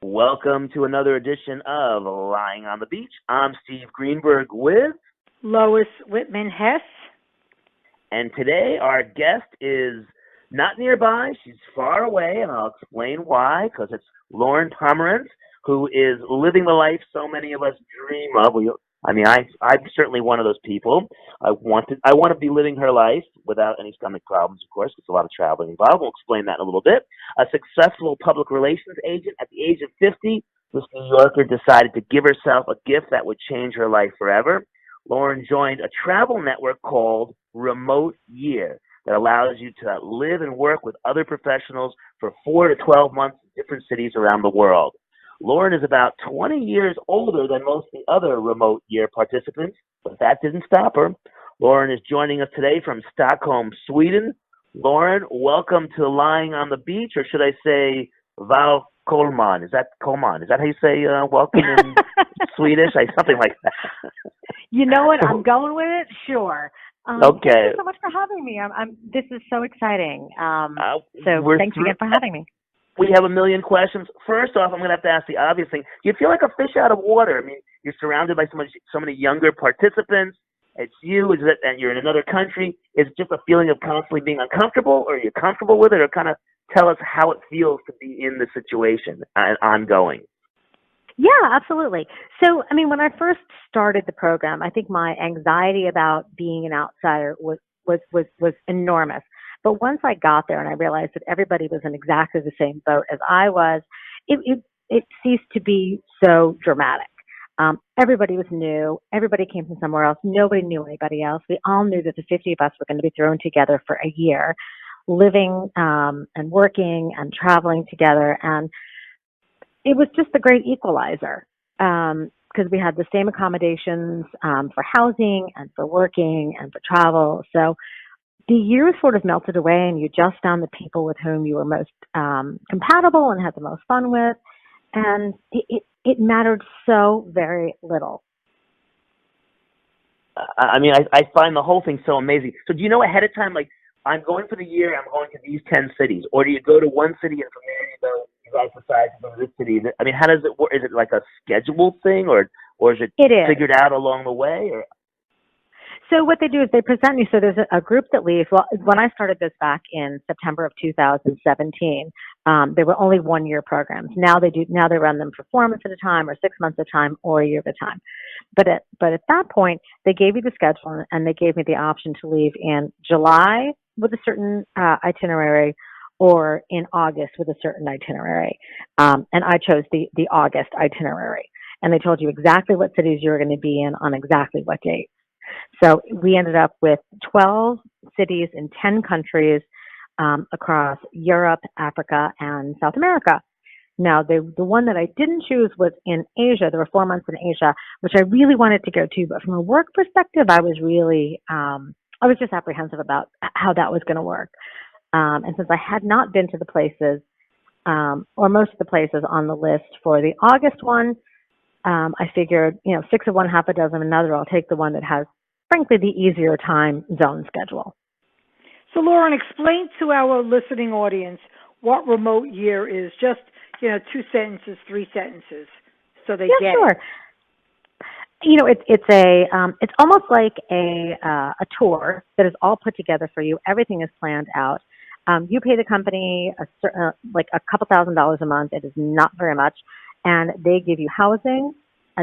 Welcome to another edition of Lying on the Beach. I'm Steve Greenberg with Lois Whitman-Hess. And today our guest is not nearby. She's far away, and I'll explain why, because it's Loren Pomerantz, who is living the life so many of us dream of. I'm certainly one of those people. I want to be living her life without any stomach problems, of course. There's a lot of traveling involved. We'll explain that in a little bit. A successful public relations agent at the age of 50, this New Yorker decided to give herself a gift that would change her life forever. Loren joined a travel network called Remote Year that allows you to live and work with other professionals for 4 to 12 months in different cities around the world. Loren is about 20 years older than most of the other Remote Year participants, but that didn't stop her. Loren is joining us today from Stockholm, Sweden. Loren, welcome to Lying on the Beach, or should I say Välkommen? Is that Kolman? Is that how you say welcome in Swedish? Something like that. You know what? I'm going with it. Sure. Okay. Thank you so much for having me. This is so exciting. Thanks again for having me. We have a million questions. First off, I'm going to have to ask the obvious thing. Do you feel like a fish out of water? I mean, you're surrounded by so many younger participants. It's you, and you're in another country. Is it just a feeling of constantly being uncomfortable, or are you comfortable with it? Or kind of tell us how it feels to be in the situation and ongoing. Yeah, absolutely. So, when I first started the program, I think my anxiety about being an outsider was enormous. But once I got there and I realized that everybody was in exactly the same boat as I was, it ceased to be so dramatic. Everybody was new. Everybody came from somewhere else. Nobody knew anybody else. We all knew that the 50 of us were going to be thrown together for a year, living and working and traveling together. And it was just a great equalizer because we had the same accommodations for housing and for working and for travel. So the years sort of melted away, and you just found the people with whom you were most compatible and had the most fun with, and it mattered so very little. I find the whole thing so amazing. So do you know ahead of time, like, I'm going for the year, I'm going to these 10 cities, or do you go to one city and from there you guys decide to go to this city? How does it work? Is it like a scheduled thing, or is it figured out along the way? Or So what they do is they present you. So there's a group that leaves. Well, when I started this back in September of 2017, they were only 1-year programs. Now they run them for 4 months at a time, or 6 months at a time, or a year at a time. But at that point, they gave you the schedule, and they gave me the option to leave in July with a certain itinerary, or in August with a certain itinerary. And I chose the August itinerary. And they told you exactly what cities you were going to be in on exactly what date. So we ended up with 12 cities in 10 countries across Europe, Africa, and South America. Now, the one that I didn't choose was in Asia. There were 4 months in Asia, which I really wanted to go to. But from a work perspective, I was really, I was just apprehensive about how that was going to work. And since I had not been to the places, or most of the places on the list for the August one, I figured, 6 of one, half a dozen of another. I'll take the one that has, frankly, the easier time zone schedule. So, Loren, explain to our listening audience what Remote Year is. Just, 2 sentences, 3 sentences, so they get sure. It's almost like a tour that is all put together for you. Everything is planned out. You pay the company like a couple $1,000s a month. It is not very much. And they give you housing,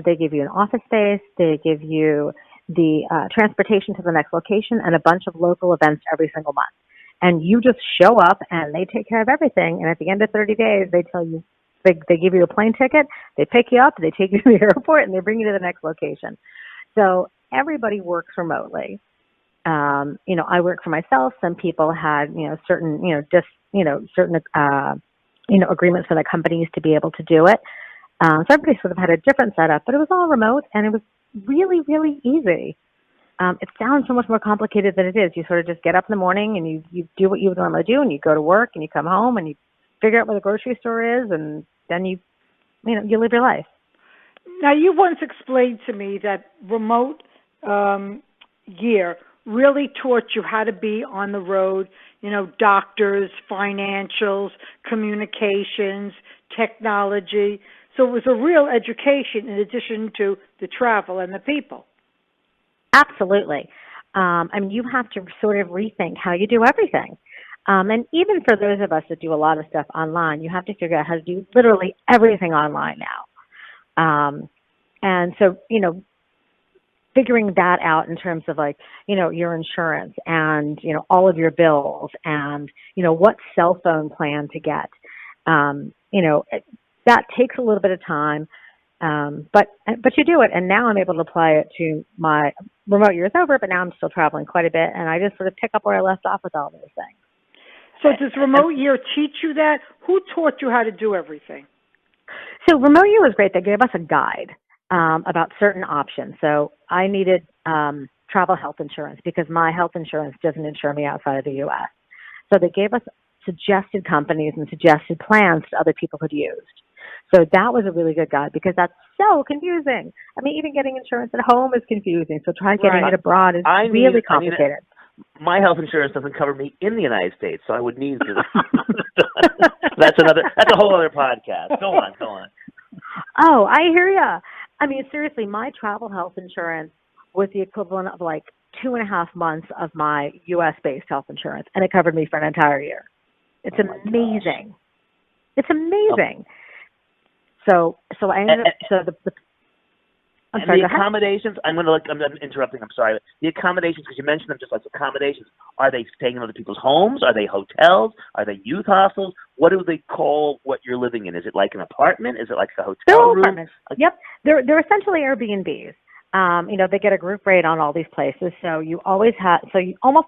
they give you an office space, they give you the transportation to the next location, and a bunch of local events every single month. And you just show up, and they take care of everything. And at the end of 30 days, they tell you, they give you a plane ticket, they pick you up, they take you to the airport, and they bring you to the next location. So everybody works remotely. I work for myself. Some people had, certain agreements for the companies to be able to do it. So everybody sort of had a different setup, but it was all remote, and it was really, really easy. It sounds so much more complicated than it is. You sort of just get up in the morning and you do what you would normally do, and you go to work and you come home and you figure out where the grocery store is, and then you live your life. Now, you once explained to me that Remote Year really taught you how to be on the road, doctors, financials, communications, technology. So it was a real education in addition to the travel and the people. Absolutely. You have to sort of rethink how you do everything. And even for those of us that do a lot of stuff online, you have to figure out how to do literally everything online now. And so, figuring that out in terms of your insurance and, all of your bills and, what cell phone plan to get, that takes a little bit of time. But you do it. And now I'm able to apply it to my remote year is over, but now I'm still traveling quite a bit. And I just sort of pick up where I left off with all those things. So does remote year teach you that? Who taught you how to do everything? So remote year was great. They gave us a guide about certain options. So I needed travel health insurance because my health insurance doesn't insure me outside of the U.S. So they gave us suggested companies and suggested plans that other people had used. So that was a really good guide because that's so confusing. Even getting insurance at home is confusing. So try getting it abroad is really complicated. My health insurance doesn't cover me in the United States, so I would need to. That's a whole other podcast. Go on. Oh, I hear ya. Seriously, my travel health insurance was the equivalent of 2.5 months of my U.S.-based health insurance, and it covered me for an entire year. It's amazing. It's amazing. So I ended up. I'm sorry, the accommodations. I'm interrupting. I'm sorry. The accommodations, because you mentioned them just like accommodations. Are they staying in other people's homes? Are they hotels? Are they youth hostels? What do they call what you're living in? Is it like an apartment? Is it like a hotel room? Apartments. Yep, they're essentially Airbnbs. They get a group rate on all these places, so you almost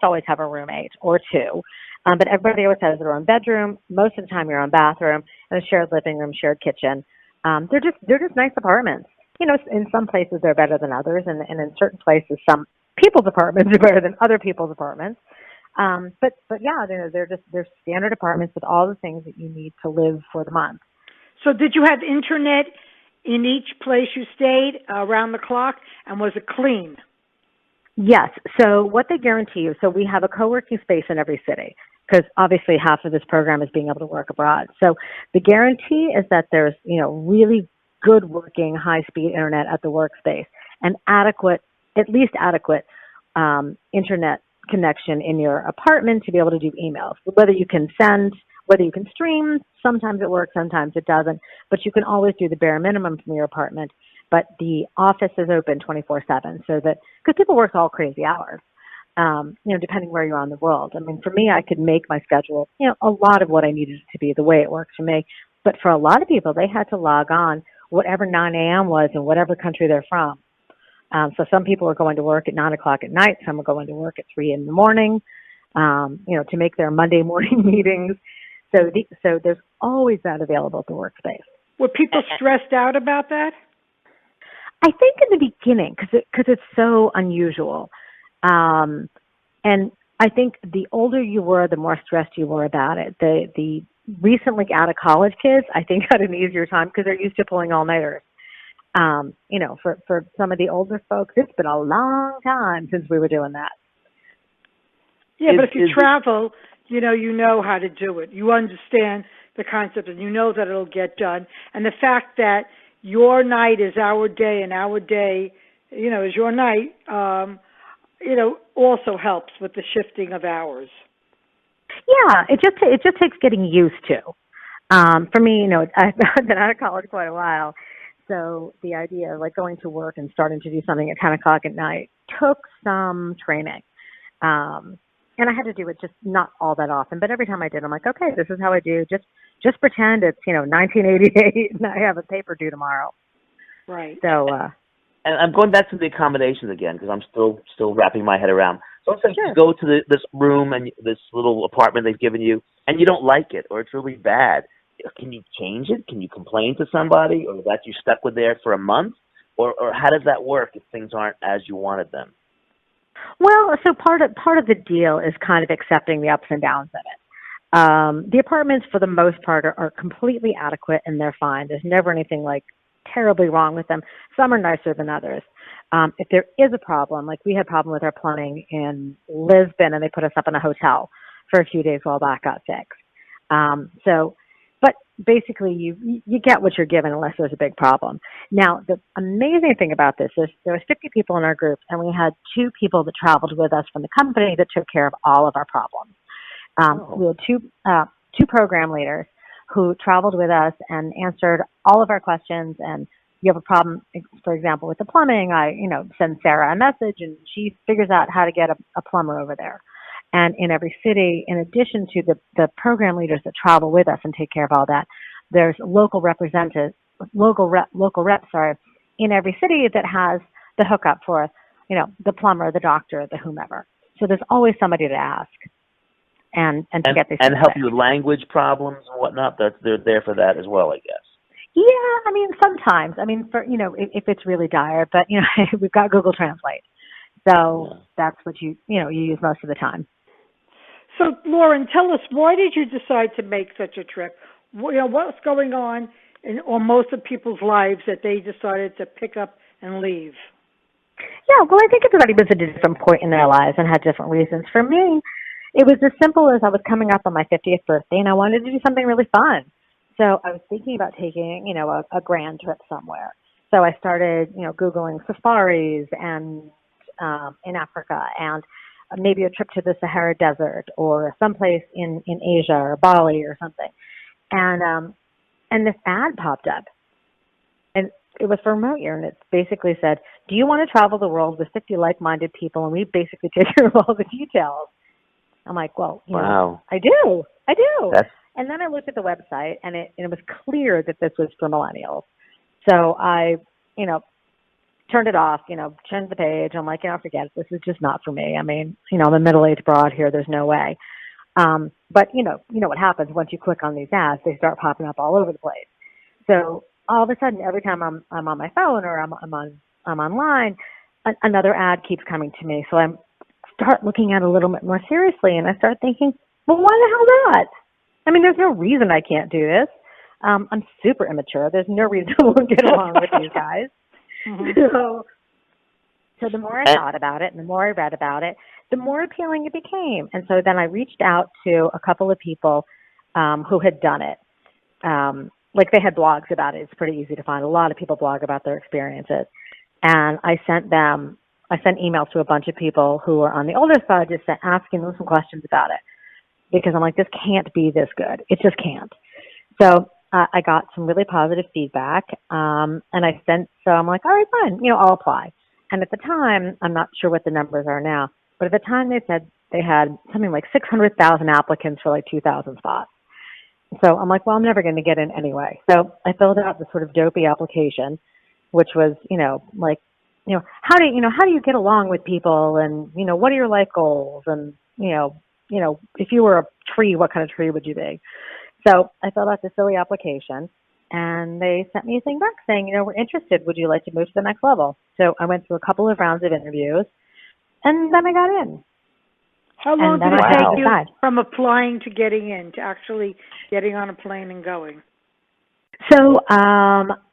always have a roommate or two. But everybody always has their own bedroom. Most of the time, your own bathroom and a shared living room, shared kitchen. They're just nice apartments. In some places they're better than others, and in certain places, some people's apartments are better than other people's apartments. But yeah, they're standard apartments with all the things that you need to live for the month. So did you have internet in each place you stayed around the clock, and was it clean? Yes. So what they guarantee you, so we have a co-working space in every city because obviously half of this program is being able to work abroad. So the guarantee is that there's, really good working high-speed internet at the workspace and at least adequate internet connection in your apartment to be able to do emails. Whether you can stream, sometimes it works, sometimes it doesn't, but you can always do the bare minimum from your apartment. But the office is open 24/7, so that because people work all crazy hours, depending where you are in the world. For me, I could make my schedule, a lot of what I needed it to be the way it works for me. But for a lot of people, they had to log on whatever 9 a.m. was in whatever country they're from. So some people are going to work at 9 o'clock at night. Some are going to work at 3 in the morning, to make their Monday morning meetings. So there's always that available at the workspace. Were people stressed out about that? I think in the beginning, because it's so unusual. And I think the older you were, the more stressed you were about it. The recently out of college kids, I think, had an easier time because they're used to pulling all-nighters. For some of the older folks, it's been a long time since we were doing that. Yeah, but if you travel, you know how to do it. You understand the concept, and you know that it'll get done. And the fact that your night is our day, and our day, is your night, also helps with the shifting of hours. Yeah, it just takes getting used to. For me, I've been out of college quite a while, so the idea of going to work and starting to do something at 10 o'clock at night took some training. And I had to do it just not all that often, but every time I did, I'm like, okay, this is how I do. Just pretend it's 1988 and I have a paper due tomorrow. Right. So. And I'm going back to the accommodations again because I'm still wrapping my head around. So let's say Sure. you go to this room and this little apartment they've given you, and you don't like it or it's really bad. Can you change it? Can you complain to somebody, or that you're stuck with there for a month? Or how does that work if things aren't as you wanted them? Well, so part of the deal is kind of accepting the ups and downs of it. The apartments, for the most part, are completely adequate and they're fine. There's never anything terribly wrong with them. Some are nicer than others. If there is a problem, like we had a problem with our plumbing in Lisbon, and they put us up in a hotel for a few days while that got fixed. But basically, you get what you're given unless there's a big problem. Now, the amazing thing about this is there was 50 people in our group, and we had 2 people that traveled with us from the company that took care of all of our problems. We had two program leaders who traveled with us and answered all of our questions. And you have a problem, for example, with the plumbing, I send Sarah a message, and she figures out how to get a plumber over there. And in every city, in addition to the program leaders that travel with us and take care of all that, there's local reps, in every city that has the hookup for, the plumber, the doctor, the whomever. So there's always somebody to ask and to get these and help fixed. you with language problems and whatnot. They're there for that as well, I guess. Yeah, sometimes. For if it's really dire, but we've got Google Translate, so that's what you use most of the time. So, Loren, tell us, why did you decide to make such a trip? What's going on in most of people's lives that they decided to pick up and leave? Yeah, well, I think everybody was at a different point in their lives and had different reasons. For me, it was as simple as I was coming up on my 50th birthday, and I wanted to do something really fun. So I was thinking about taking, a grand trip somewhere. So I started, Googling safaris and in Africa, and maybe a trip to the Sahara Desert or someplace in Asia or Bali or something. And this ad popped up, and it was for Remote Year, and it basically said, do you want to travel the world with 50 like-minded people? And we basically take care of all the details. I'm like, well, wow. I do. That's... And then I looked at the website, and it was clear that this was for millennials. So I, turned it off, turned the page. I'm like, forget it. This is just not for me. I'm a middle-aged broad here. There's no way. But you know what happens once you click on these ads, they start popping up all over the place. So all of a sudden, every time I'm on my phone or I'm online, another ad keeps coming to me. So I start looking at it a little bit more seriously, and I start thinking, well, why the hell not? There's no reason I can't do this. I'm super immature. There's no reason I won't get along with these guys. Mm-hmm. So the more I thought about it and the more I read about it, the more appealing it became. And so then I reached out to a couple of people who had done it. They had blogs about it. It's pretty easy to find. A lot of people blog about their experiences. And I sent emails to a bunch of people who were on the older side, just asking them some questions about it. Because I'm like, this can't be this good. It just can't. So I got some really positive feedback. And so I'm like, all right, fine, I'll apply. And at the time, I'm not sure what the numbers are now, but at the time they said they had something like 600,000 applicants for 2,000 spots. So I'm like, well, I'm never going to get in anyway. So I filled out this sort of dopey application, which was, how do you get along with people, and, what are your life goals? And, if you were a tree, what kind of tree would you be? So I filled out this silly application, and they sent me a thing back saying, we're interested. Would you like to move to the next level? So I went through a couple of rounds of interviews, and then I got in. How long did it take you from applying to getting in, to actually getting on a plane and going? So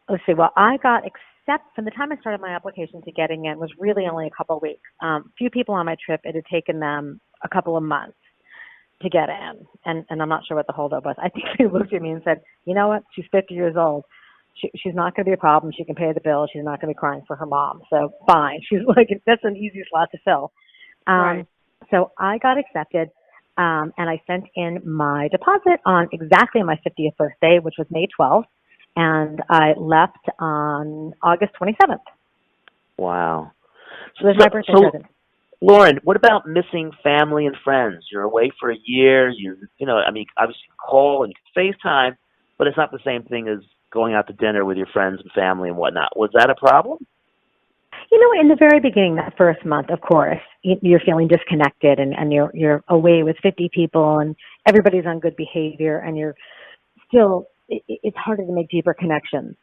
let's see. Well, I got from the time I started my application to getting in was really only a couple of weeks. Few people on my trip, it had taken them a couple of months to get in, and I'm not sure what the holdup was. I think they looked at me and said, you know what, she's 50 years old. She's not going to be a problem. She can pay the bill. She's not going to be crying for her mom. So fine. She's like, that's an easy slot to fill. Right. So I got accepted, and I sent in my deposit on exactly my 50th birthday, which was May 12th, and I left on August 27th. Wow. So there's my birthday present. Loren, what about missing family and friends? You're away for a year. Obviously call and FaceTime, but it's not the same thing as going out to dinner with your friends and family and whatnot. Was that a problem? In the very beginning, that first month, of course, you're feeling disconnected, and you're away with 50 people, and everybody's on good behavior, and you're still, it's harder to make deeper connections.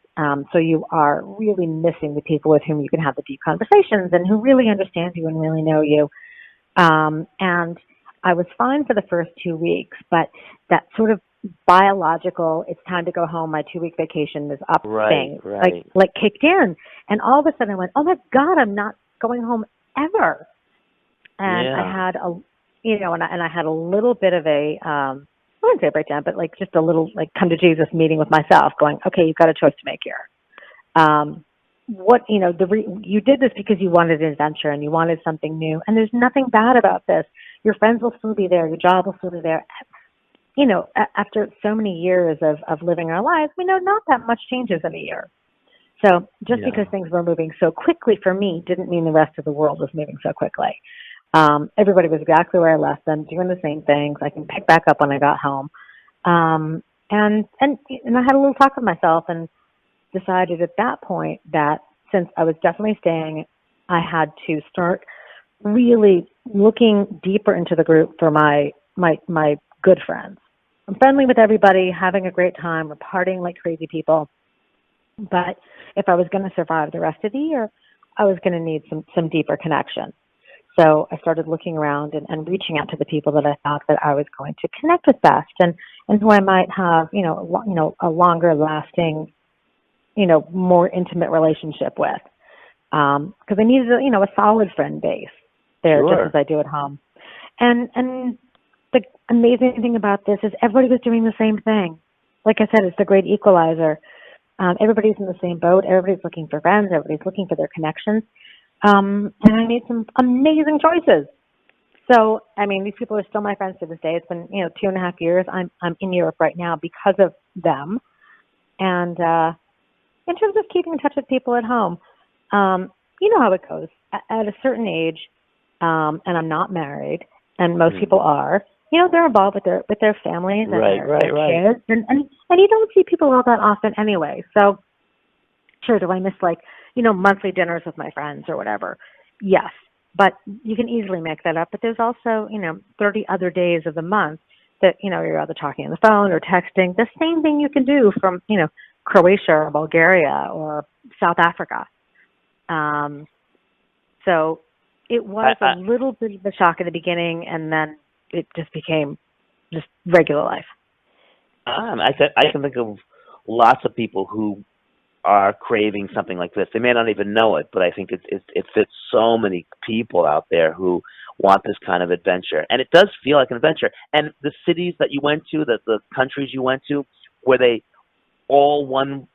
So you are really missing the people with whom you can have the deep conversations and who really understand you and really know you. And I was fine for the first 2 weeks, but that sort of biological, it's time to go home, my 2-week vacation is up thing, Right. like kicked in. And all of a sudden I went, oh my God, I'm not going home ever. And I had and I had a little bit of I wouldn't say a breakdown, but like just a little like come to Jesus meeting with myself going, okay, you've got a choice to make here. You did this because you wanted an adventure and you wanted something new. And there's nothing bad about this. Your friends will still be there. Your job will still be there. After so many years of living our lives, we know not that much changes in a year. So just because things were moving so quickly for me didn't mean the rest of the world was moving so quickly. Everybody was exactly where I left them, doing the same things. I can pick back up when I got home. And I had a little talk with myself and decided at that point that since I was definitely staying, I had to start really looking deeper into the group for my good friends. I'm friendly with everybody, having a great time, we're partying like crazy people. But if I was going to survive the rest of the year, I was going to need some deeper connection. So I started looking around and reaching out to the people that I thought that I was going to connect with best and who I might have, a longer lasting, more intimate relationship with. Because I needed, a solid friend base there, just as I do at home. And the amazing thing about this is everybody was doing the same thing. Like I said, it's the great equalizer. Everybody's in the same boat. Everybody's looking for friends. Everybody's looking for their connections. And I made some amazing choices. So, these people are still my friends to this day. It's been, 2.5 years. I'm in Europe right now because of them. And in terms of keeping in touch with people at home, you know how it goes. At a certain age, and I'm not married, and most people are, they're involved with their families and their kids, and you don't see people all that often anyway. So, sure, do I miss monthly dinners with my friends or whatever? Yes, but you can easily make that up. But there's also 30 other days of the month that you're either talking on the phone or texting. The same thing you can do from Croatia or Bulgaria or South Africa. So it was a little bit of a shock at the beginning, and then it just became just regular life. I can think of lots of people who are craving something like this. They may not even know it, but I think it fits so many people out there who want this kind of adventure. And it does feel like an adventure. And the cities that you went to, the countries you went to, were they all one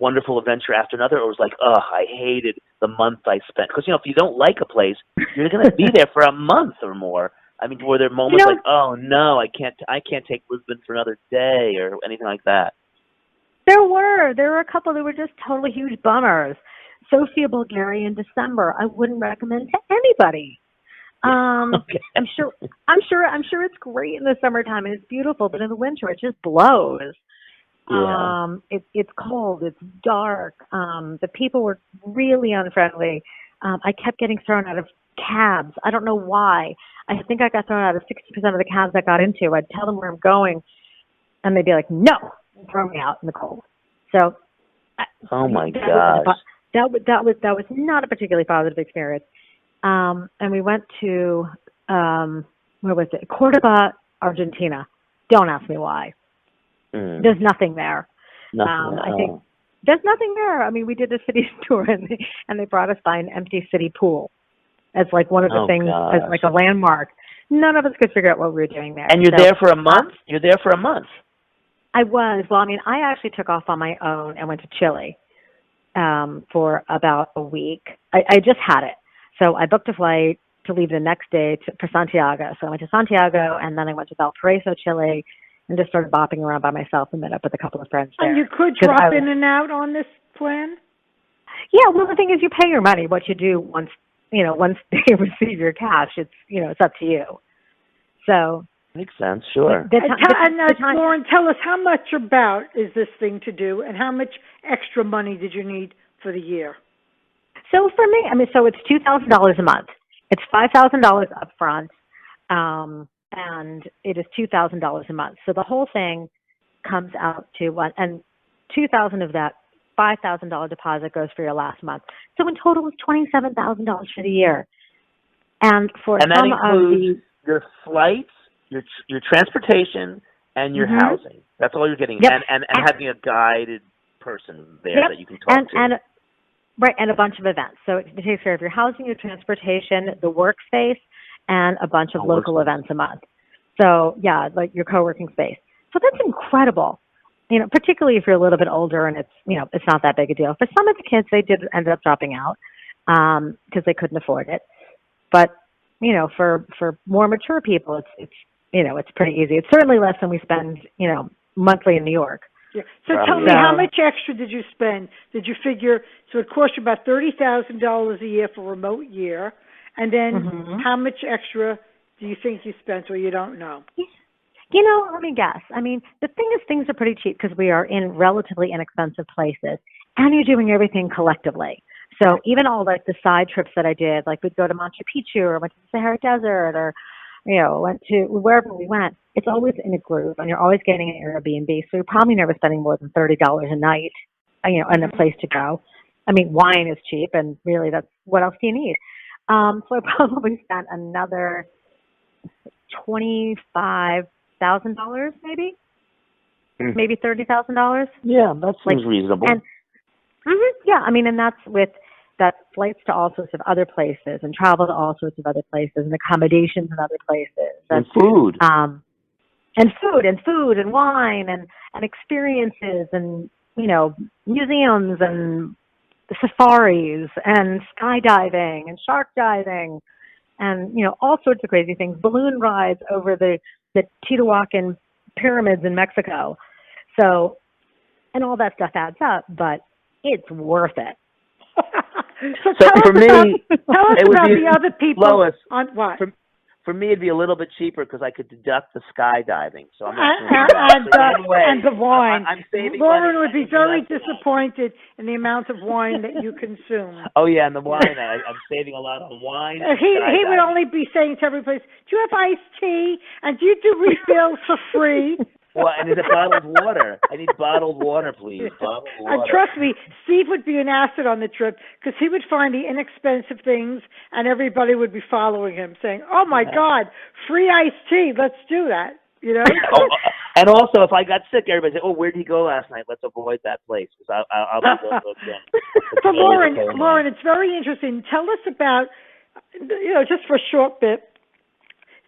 wonderful adventure after another, or was like, I hated the month I spent? Because, if you don't like a place, you're going to be there for a month or more. Were there moments like, oh no, I can't take Lisbon for another day or anything like that? There were a couple that were just totally huge bummers. Sofia, Bulgaria in December, I wouldn't recommend to anybody. Okay. I'm sure it's great in the summertime and it's beautiful, but in the winter it just blows. Yeah. It's cold, it's dark. The people were really unfriendly. I kept getting thrown out of cabs. I don't know why. I think I got thrown out of 60% of the cabs I got into. I'd tell them where I'm going, and they'd be like, "No," and throw me out in the cold. So, oh my gosh, that was not a particularly positive experience. And we went to where was it? Cordoba, Argentina. Don't ask me why. There's nothing there. I think there's nothing there. We did a city tour, and they brought us by an empty city pool as like one of the things, as like a landmark. None of us could figure out what we were doing there. And you're there for a month? You're there for a month? I was. Well, I actually took off on my own and went to Chile for about a week. I just had it. So I booked a flight to leave the next day for Santiago. So I went to Santiago, and then I went to Valparaiso, Chile, and just started bopping around by myself and met up with a couple of friends there. And you could drop in and out on this plan? Yeah, well, the thing is, you pay your money. What you do once they receive your cash, it's up to you. So makes sense, sure. Loren, tell us, how much about is this thing to do, and how much extra money did you need for the year? So for me, so it's $2,000 a month. It's $5,000 up front, and it is $2,000 a month. So the whole thing comes out to and $2,000 of that $5,000 deposit goes for your last month. So in total, it's $27,000 for the year. And that includes your flights, your transportation, and your housing. That's all you're getting. Yep. And having a guided person there that you can talk to. And a bunch of events. So it takes care of your housing, your transportation, the workspace, and a bunch of local events a month. So, yeah, like your co-working space. So that's incredible. Particularly if you're a little bit older and it's not that big a deal. For some of the kids, they ended up dropping out because they couldn't afford it. But, for more mature people, it's pretty easy. It's certainly less than we spend, monthly in New York. Yeah. So tell me, how much extra did you spend? Did you figure, so it cost you about $30,000 a year for a remote year, and then how much extra do you think you spent, or you don't know? Let me guess. I mean, the thing is, things are pretty cheap because we are in relatively inexpensive places, and you're doing everything collectively. So even all like the side trips that I did, like we'd go to Machu Picchu or went to the Sahara Desert or went to wherever we went, it's always in a group and you're always getting an Airbnb. So you're probably never spending more than $30 a night, in a place to go. I mean, wine is cheap and really what else do you need? So I probably spent another $25,000 maybe $30,000. Yeah, that seems reasonable. And and that's flights to all sorts of other places and travel to all sorts of other places and accommodations in other places. And food. And food and wine and experiences and, museums and safaris and skydiving and shark diving and, all sorts of crazy things. Balloon rides over the Teotihuacan pyramids in Mexico. So, and all that stuff adds up, but it's worth it. So tell us about the other people. Lois, on what? For me, it'd be a little bit cheaper because I could deduct the skydiving. So I'm not and the wine. I'm saving Loren money. would be very disappointed in the amount of wine that you consume. Oh yeah, and the wine. I'm saving a lot on wine. He would only be saying to every place, "Do you have iced tea? And do you do refills for free?" Well, and is it bottled water? I need bottled water, please. Bottled water. And trust me, Steve would be an asset on the trip because he would find the inexpensive things and everybody would be following him saying, "Oh my God, free iced tea. Let's do that." And also, if I got sick, everybody say, "Oh, where did he go last night? Let's avoid that place." Because I'll be again. So Loren, it's very interesting. Tell us about, just for a short bit,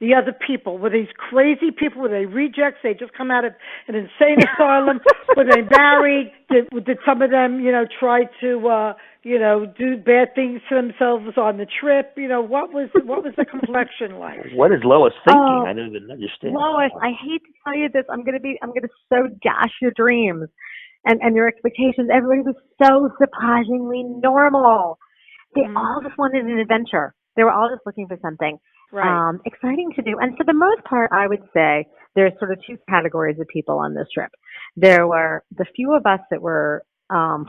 the other people. Were these crazy people? Were they rejects? They just come out of an insane asylum? Were they married? Did some of them, try to, do bad things to themselves on the trip? What was the complexion like? What is Lois thinking? I don't even understand. Lois, I hate to tell you this. I'm gonna so dash your dreams and your expectations. Everybody was so surprisingly normal. They all just wanted an adventure. They were all just looking for something. Right. Exciting to do. And for the most part, I would say there's sort of two categories of people on this trip. There were the few of us that were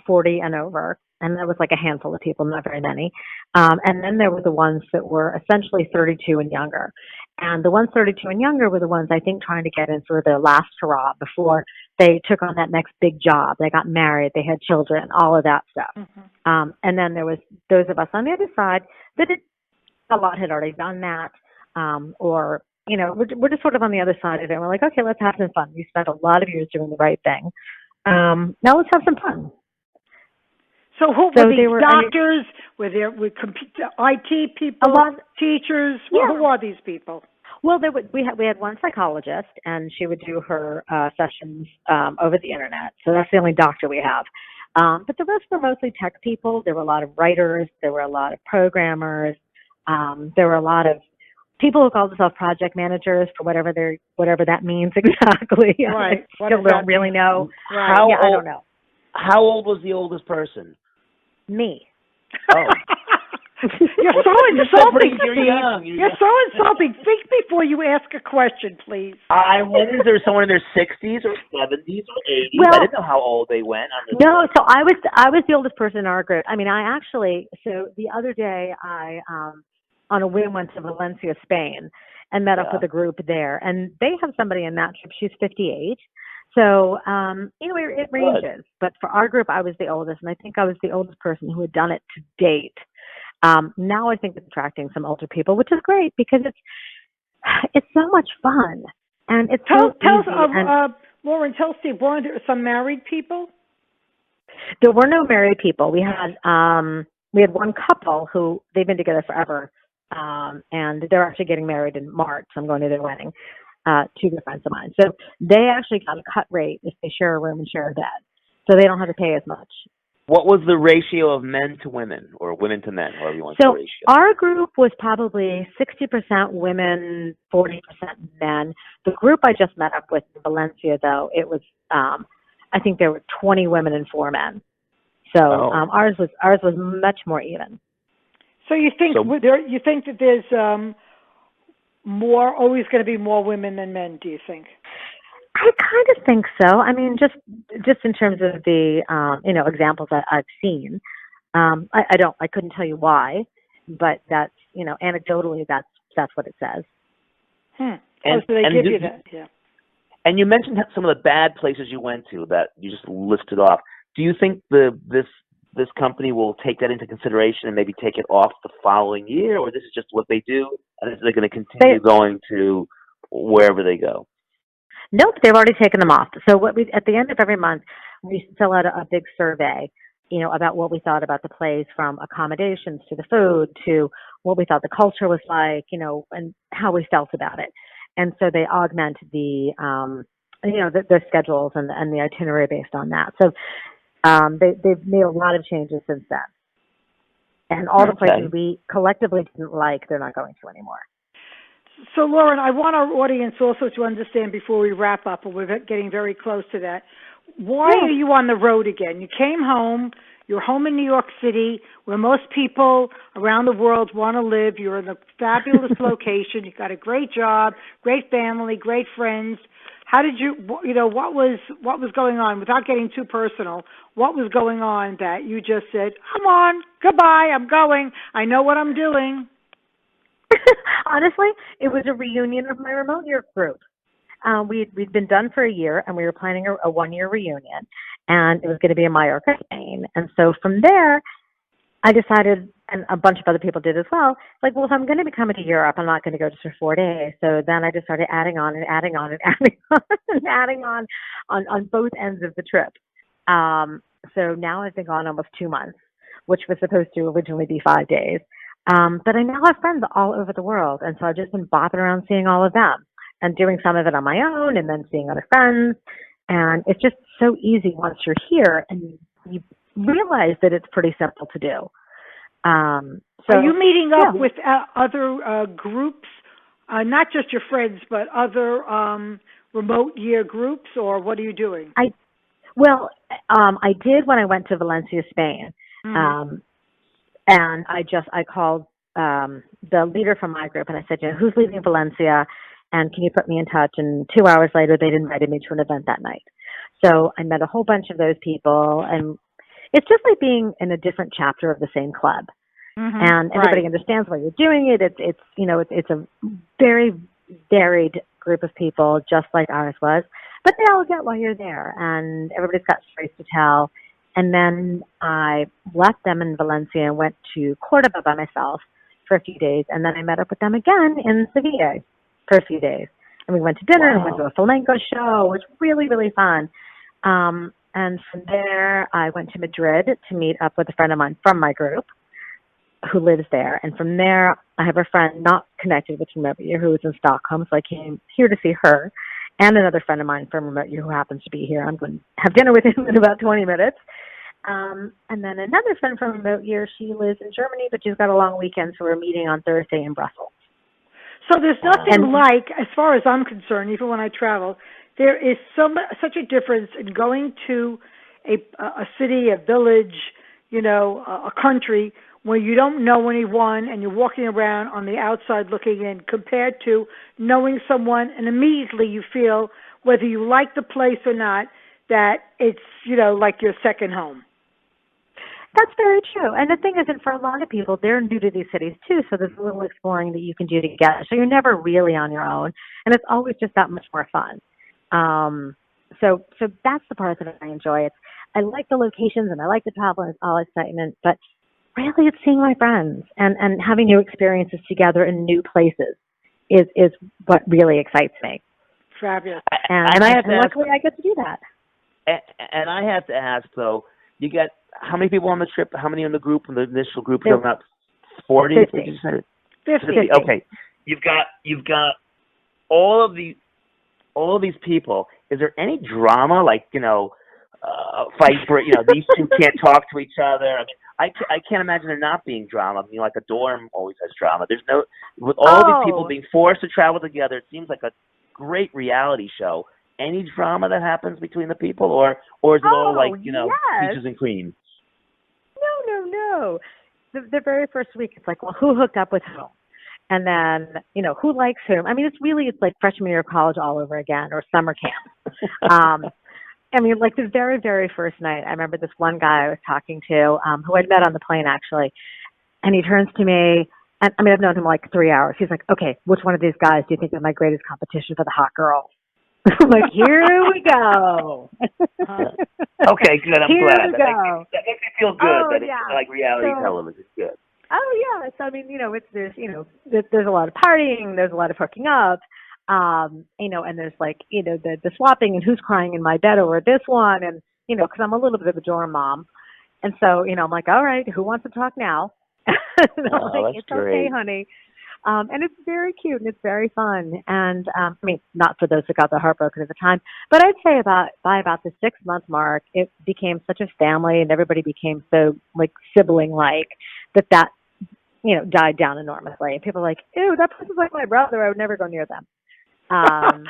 40 and over, and there was like a handful of people, not very many. And then there were the ones that were essentially 32 and younger. And the ones 32 and younger were the ones, I think, trying to get in sort of their last hurrah before they took on that next big job. They got married, they had children, all of that stuff. And then there was those of us on the other side that a lot had already done that, or, we're just sort of on the other side of it. We're like, okay, let's have some fun. We spent a lot of years doing the right thing. Now let's have some fun. So who were these doctors? Were there IT people, teachers? Yeah. Who are these people? Well, we had one psychologist, and she would do her sessions over the internet. So that's the only doctor we have. But the rest were mostly tech people. There were a lot of writers. There were a lot of programmers. There were a lot of people who call themselves project managers for whatever that means exactly. Right. I still don't really know. Right. I don't know. How old was the oldest person? Me. Oh. You're so insulting, You're young. You're so insulting. Think before you ask a question, please. I wonder if there was someone in their 60s or 70s or 80s. Well, I didn't know how old they went. No, so I was the oldest person in our group. I mean, so the other day I on a whim went to Valencia, Spain, and met up with a group there. And they have somebody in that trip. She's 58. So, it ranges. Good. But for our group, I was the oldest, and I think I was the oldest person who had done it to date. Now I think it's attracting some older people, which is great because it's so much fun. And it's so easy. Loren, tell Steve, weren't there some married people? There were no married people. We had one couple who they've been together forever, and they're actually getting married in March. I'm going to their wedding. Two good friends of mine. So they actually got a cut rate if they share a room and share a bed. So they don't have to pay as much. What was the ratio of men to women, or women to men, however you want to say the ratio? Our group was probably 60% women, 40% men. The group I just met up with in Valencia, though, it was, I think there were 20 women and 4 men. So ours was much more even. So you think that there's always going to be more women than men? Do you think? I kind of think so. I mean, just in terms of the examples that I've seen, I couldn't tell you why, but that's anecdotally that's what it says. So they give you that, yeah. And you mentioned some of the bad places you went to that you just listed off. Do you think this company will take that into consideration and maybe take it off the following year, or this is just what they do, and they're going to continue going to wherever they go? Nope, they've already taken them off. So at the end of every month, we fill out a big survey, about what we thought about the place, from accommodations to the food to what we thought the culture was like, and how we felt about it. And so they augment the schedules and the itinerary based on that. So they've made a lot of changes since then. And all the places we collectively didn't like, they're not going to anymore. So, Loren, I want our audience also to understand before we wrap up, and we're getting very close to that. Why are you on the road again? You came home. You're home in New York City, where most people around the world want to live. You're in a fabulous location. You've got a great job, great family, great friends. How did you, what was going on? Without getting too personal, what was going on that you just said, I'm on, goodbye, I'm going, I know what I'm doing? Honestly, it was a reunion of my remote year group. We'd been done for a year, and we were planning a 1-year reunion, and it was going to be in Mallorca, Spain. And so from there, I decided, and a bunch of other people did as well, if I'm going to be coming to Europe, I'm not going to go just for 4 days. So then I just started adding on and adding on and adding on and adding on both ends of the trip. So now I've been gone almost 2 months, which was supposed to originally be 5 days. But I now have friends all over the world, and so I've just been bopping around seeing all of them and doing some of it on my own and then seeing other friends. And it's just so easy once you're here, and you realize that it's pretty simple to do. So, are you meeting up with other groups, not just your friends, but other remote year groups, or what are you doing? I did when I went to Valencia, Spain. Mm-hmm. And I called the leader from my group, and I said, who's leaving Valencia, and can you put me in touch? And 2 hours later, they'd invited me to an event that night. So I met a whole bunch of those people, and it's just like being in a different chapter of the same club. Mm-hmm. And everybody understands why you're doing it. It's a very varied group of people, just like ours was. But they all get why you're there, and everybody's got stories to tell. And then I left them in Valencia and went to Cordoba by myself for a few days. And then I met up with them again in Sevilla for a few days. And we went to dinner and went to a flamenco show. It was really, really fun. And from there, I went to Madrid to meet up with a friend of mine from my group who lives there. And from there, I have a friend not connected with Remote Year who is in Stockholm. So I came here to see her, and another friend of mine from Remote Year who happens to be here. I'm going to have dinner with him in about 20 minutes. And then another friend from Remote Year, she lives in Germany, but she's got a long weekend, so we're meeting on Thursday in Brussels. So there's nothing like, as far as I'm concerned, even when I travel, there is such a difference in going to a city, a village, a country where you don't know anyone and you're walking around on the outside looking in, compared to knowing someone, and immediately you feel, whether you like the place or not, that it's, like your second home. That's very true. And the thing is that for a lot of people, they're new to these cities too, so there's a little exploring that you can do together. So you're never really on your own, and it's always just that much more fun. So that's the part that I enjoy. I like the locations and I like the travel and it's all excitement, but really it's seeing my friends and having new experiences together in new places is what really excites me. Fabulous. And I have to ask, luckily I get to do that. and I have to ask though, you got how many people on the trip? How many in the group? In the initial group, There- about 40. 50. 50. Okay, you've got all of these people. Is there any drama, like fight for these two can't talk to each other? I mean, I can't imagine there not being drama. I mean, like a dorm always has drama. There's no, with all these people being forced to travel together. It seems like a great reality show. Any drama that happens between the people, or is it all like yes. peaches and cream? No. The very first week, it's like, well, who hooked up with whom? And then, who likes whom? I mean, it's like freshman year of college all over again, or summer camp. I mean, like the very, very first night, I remember this one guy I was talking to, who I'd met on the plane actually, and he turns to me, and I mean, I've known him like 3 hours. He's like, okay, which one of these guys do you think is my greatest competition for the hot girl? I'm like, here we go. Okay, good. I'm here glad. We That go. Makes me feel good. That yeah. it's like reality television. Good. Oh yeah. So I mean, there's a lot of partying. There's a lot of hooking up. And there's like, the swapping and who's crying in my bed over this one, and because I'm a little bit of a dorm mom, and so I'm like, all right, who wants to talk now? Like, it's great. okay, honey. And it's very cute and it's very fun. And I mean, not for those that got their heart broken at the time, but I'd say by about the 6-month mark, it became such a family, and everybody became so like sibling like that died down enormously. And people are like, ew, that person's like my brother. I would never go near them. And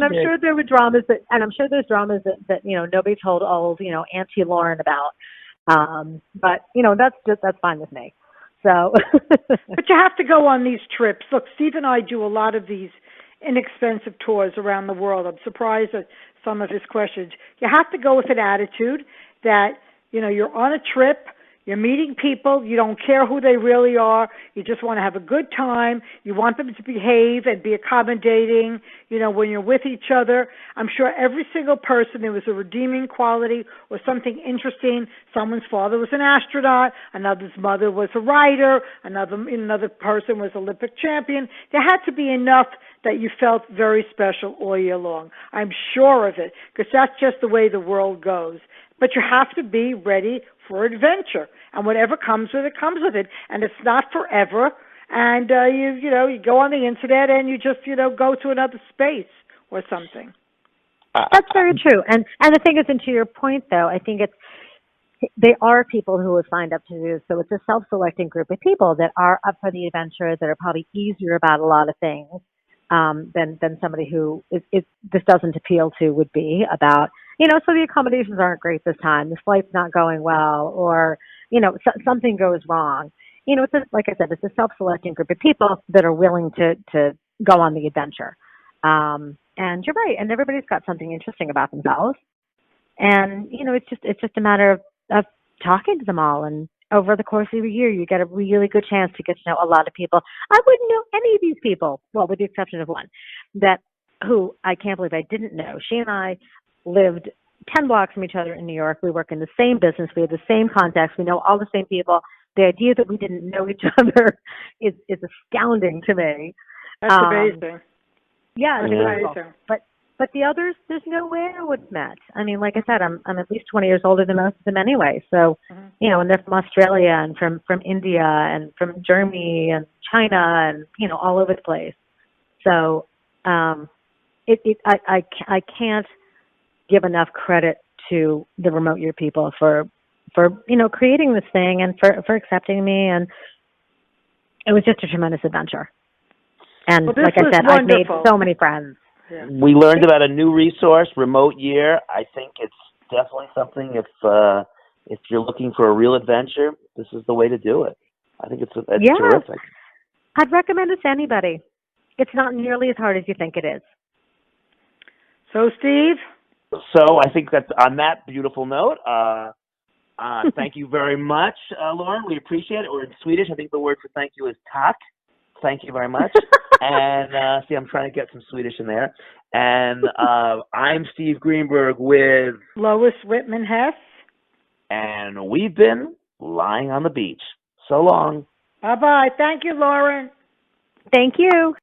I'm sure there were dramas there's dramas that nobody told old Auntie Loren about. But that's fine with me. So, but you have to go on these trips. Look, Steve and I do a lot of these inexpensive tours around the world. I'm surprised at some of his questions. You have to go with an attitude that you're on a trip. You're meeting people. You don't care who they really are. You just want to have a good time. You want them to behave and be accommodating, when you're with each other. I'm sure every single person, there was a redeeming quality or something interesting. Someone's father was an astronaut. Another's mother was a writer. Another person was Olympic champion. There had to be enough that you felt very special all year long. I'm sure of it, because that's just the way the world goes. But you have to be ready for adventure, and whatever comes with it, comes with it. And it's not forever. And you go on the internet and you just go to another space or something. That's very true. And the thing is, and to your point though, I think they are people who have signed up to do this. So it's a self-selecting group of people that are up for the adventure, that are probably easier about a lot of things than somebody who this doesn't appeal to would be about. So the accommodations aren't great this time. The flight's not going well, or, something goes wrong. It's like I said, it's a self-selecting group of people that are willing to go on the adventure. And you're right. And everybody's got something interesting about themselves. And, it's just a matter of talking to them all. And over the course of a year, you get a really good chance to get to know a lot of people. I wouldn't know any of these people, well, with the exception of one, who I can't believe I didn't know. She and I lived 10 blocks from each other in New York. We work in the same business. We have the same contacts. We know all the same people. The idea that we didn't know each other is astounding to me. That's amazing. Yeah, it's amazing. But the others, there's no way I would have met. I mean, like I said, I'm at least 20 years older than most of them anyway. So, and they're from Australia and from India and from Germany and China and, all over the place. So, I can't give enough credit to the remote year people for creating this thing and for accepting me, and it was just a tremendous adventure. And like I said, I've made so many friends. Yeah. We learned about a new resource, Remote Year. I think it's definitely something if you're looking for a real adventure, this is the way to do it. I think it's terrific. I'd recommend it to anybody. It's not nearly as hard as you think it is. So, Steve? So I think that on that beautiful note, thank you very much, Loren. We appreciate it. Or in Swedish, I think the word for thank you is tack. Thank you very much. And see, I'm trying to get some Swedish in there. And I'm Steve Greenberg with Lois Whitman-Hess. And we've been Lying on the Beach. So long. Bye-bye. Thank you, Loren. Thank you.